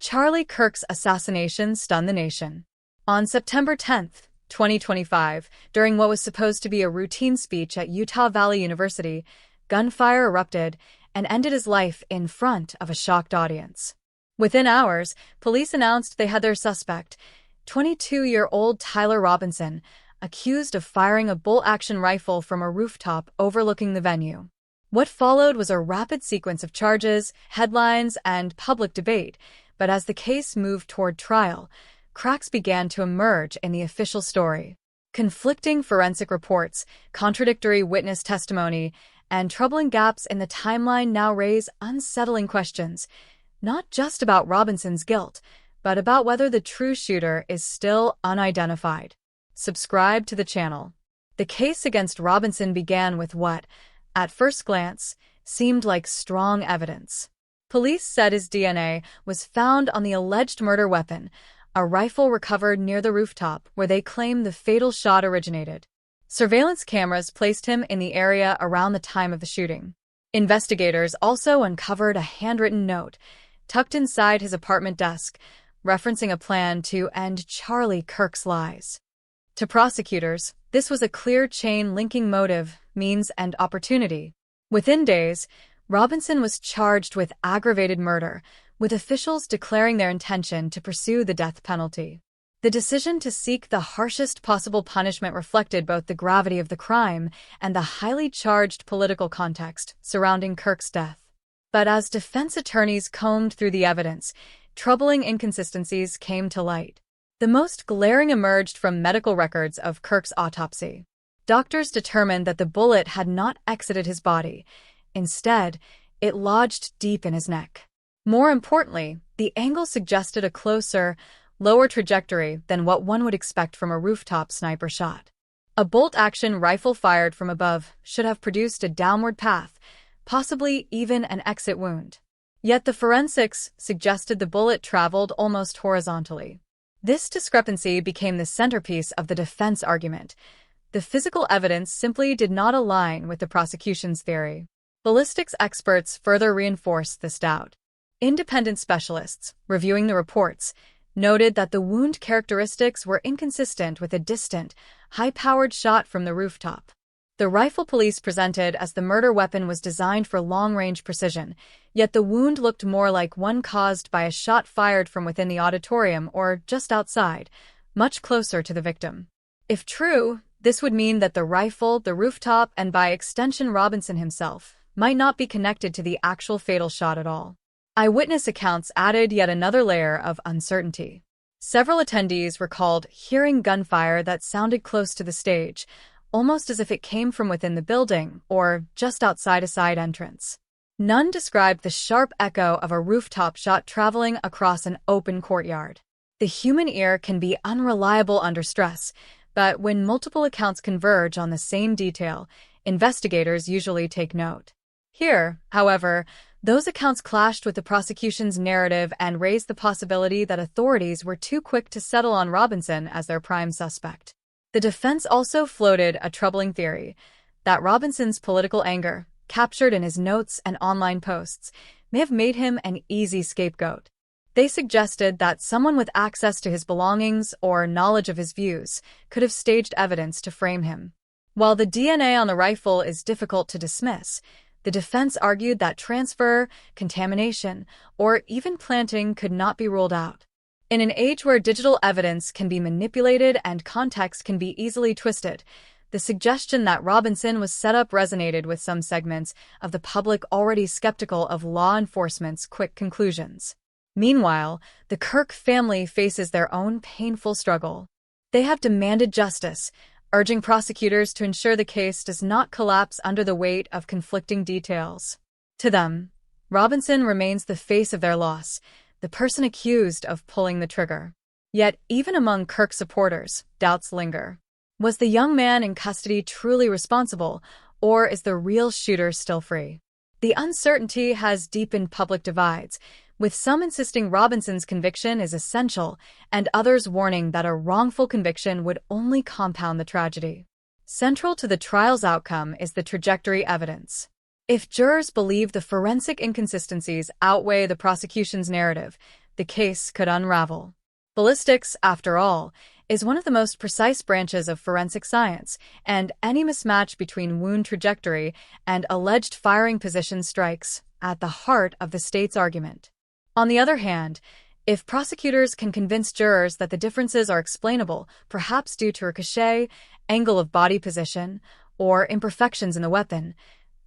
Charlie Kirk's assassination stunned the nation. On September 10, 2025, during what was supposed to be a routine speech at Utah Valley University, gunfire erupted and ended his life in front of a shocked audience. Within hours, police announced they had their suspect, 22-year-old Tyler Robinson, accused of firing a bolt-action rifle from a rooftop overlooking the venue. What followed was a rapid sequence of charges, headlines, and public debate, but as the case moved toward trial, cracks began to emerge in the official story. Conflicting forensic reports, contradictory witness testimony, and troubling gaps in the timeline now raise unsettling questions, not just about Robinson's guilt, but about whether the true shooter is still unidentified. Subscribe to the channel. The case against Robinson began with what, at first glance, seemed like strong evidence. Police said his DNA was found on the alleged murder weapon, a rifle recovered near the rooftop where they claim the fatal shot originated. Surveillance cameras placed him in the area around the time of the shooting. Investigators also uncovered a handwritten note tucked inside his apartment desk, referencing a plan to end Charlie Kirk's lies. To prosecutors, this was a clear chain linking motive, means, and opportunity. Within days, Robinson was charged with aggravated murder, with officials declaring their intention to pursue the death penalty. The decision to seek the harshest possible punishment reflected both the gravity of the crime and the highly charged political context surrounding Kirk's death. But as defense attorneys combed through the evidence, troubling inconsistencies came to light. The most glaring emerged from medical records of Kirk's autopsy. Doctors determined that the bullet had not exited his body. Instead, it lodged deep in his neck. More importantly, the angle suggested a closer, lower trajectory than what one would expect from a rooftop sniper shot. A bolt-action rifle fired from above should have produced a downward path, possibly even an exit wound. Yet the forensics suggested the bullet traveled almost horizontally. This discrepancy became the centerpiece of the defense argument. The physical evidence simply did not align with the prosecution's theory. Ballistics experts further reinforced this doubt. Independent specialists, reviewing the reports, noted that the wound characteristics were inconsistent with a distant, high-powered shot from the rooftop. The rifle police presented as the murder weapon was designed for long-range precision, yet the wound looked more like one caused by a shot fired from within the auditorium or just outside, much closer to the victim. If true, this would mean that the rifle, the rooftop, and by extension Robinson himself, might not be connected to the actual fatal shot at all. Eyewitness accounts added yet another layer of uncertainty. Several attendees recalled hearing gunfire that sounded close to the stage, almost as if it came from within the building or just outside a side entrance. None described the sharp echo of a rooftop shot traveling across an open courtyard. The human ear can be unreliable under stress, but when multiple accounts converge on the same detail, investigators usually take note. Here, however, those accounts clashed with the prosecution's narrative and raised the possibility that authorities were too quick to settle on Robinson as their prime suspect. The defense also floated a troubling theory that Robinson's political anger, captured in his notes and online posts, may have made him an easy scapegoat. They suggested that someone with access to his belongings or knowledge of his views could have staged evidence to frame him. While the DNA on the rifle is difficult to dismiss, the defense argued that transfer, contamination, or even planting could not be ruled out. In an age where digital evidence can be manipulated and context can be easily twisted, the suggestion that Robinson was set up resonated with some segments of the public already skeptical of law enforcement's quick conclusions. Meanwhile, the Kirk family faces their own painful struggle. They have demanded justice, urging prosecutors to ensure the case does not collapse under the weight of conflicting details. To them, Robinson remains the face of their loss, the person accused of pulling the trigger. Yet, even among Kirk supporters, doubts linger. Was the young man in custody truly responsible, or is the real shooter still free? The uncertainty has deepened public divides, with some insisting Robinson's conviction is essential and others warning that a wrongful conviction would only compound the tragedy. Central to the trial's outcome is the trajectory evidence. If jurors believe the forensic inconsistencies outweigh the prosecution's narrative, the case could unravel. Ballistics, after all, is one of the most precise branches of forensic science, and any mismatch between wound trajectory and alleged firing position strikes at the heart of the state's argument. On the other hand, if prosecutors can convince jurors that the differences are explainable, perhaps due to ricochet, angle of body position, or imperfections in the weapon,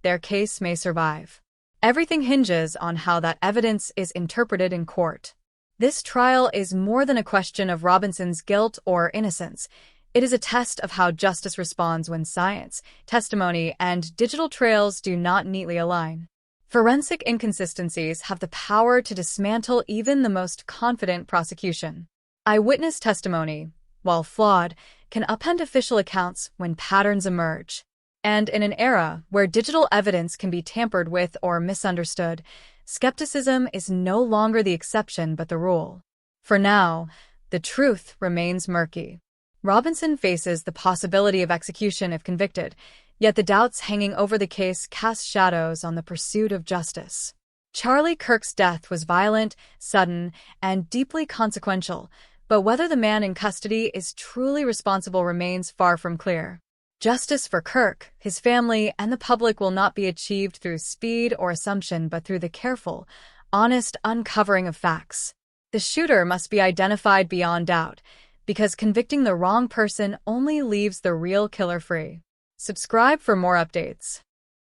their case may survive. Everything hinges on how that evidence is interpreted in court. This trial is more than a question of Robinson's guilt or innocence. It is a test of how justice responds when science, testimony, and digital trails do not neatly align. Forensic inconsistencies have the power to dismantle even the most confident prosecution. Eyewitness testimony, while flawed, can upend official accounts when patterns emerge. And in an era where digital evidence can be tampered with or misunderstood, skepticism is no longer the exception but the rule. For now, the truth remains murky. Robinson faces the possibility of execution if convicted, yet the doubts hanging over the case cast shadows on the pursuit of justice. Charlie Kirk's death was violent, sudden, and deeply consequential, but whether the man in custody is truly responsible remains far from clear. Justice for Kirk, his family, and the public will not be achieved through speed or assumption but through the careful, honest uncovering of facts. The shooter must be identified beyond doubt, because convicting the wrong person only leaves the real killer free. Subscribe for more updates.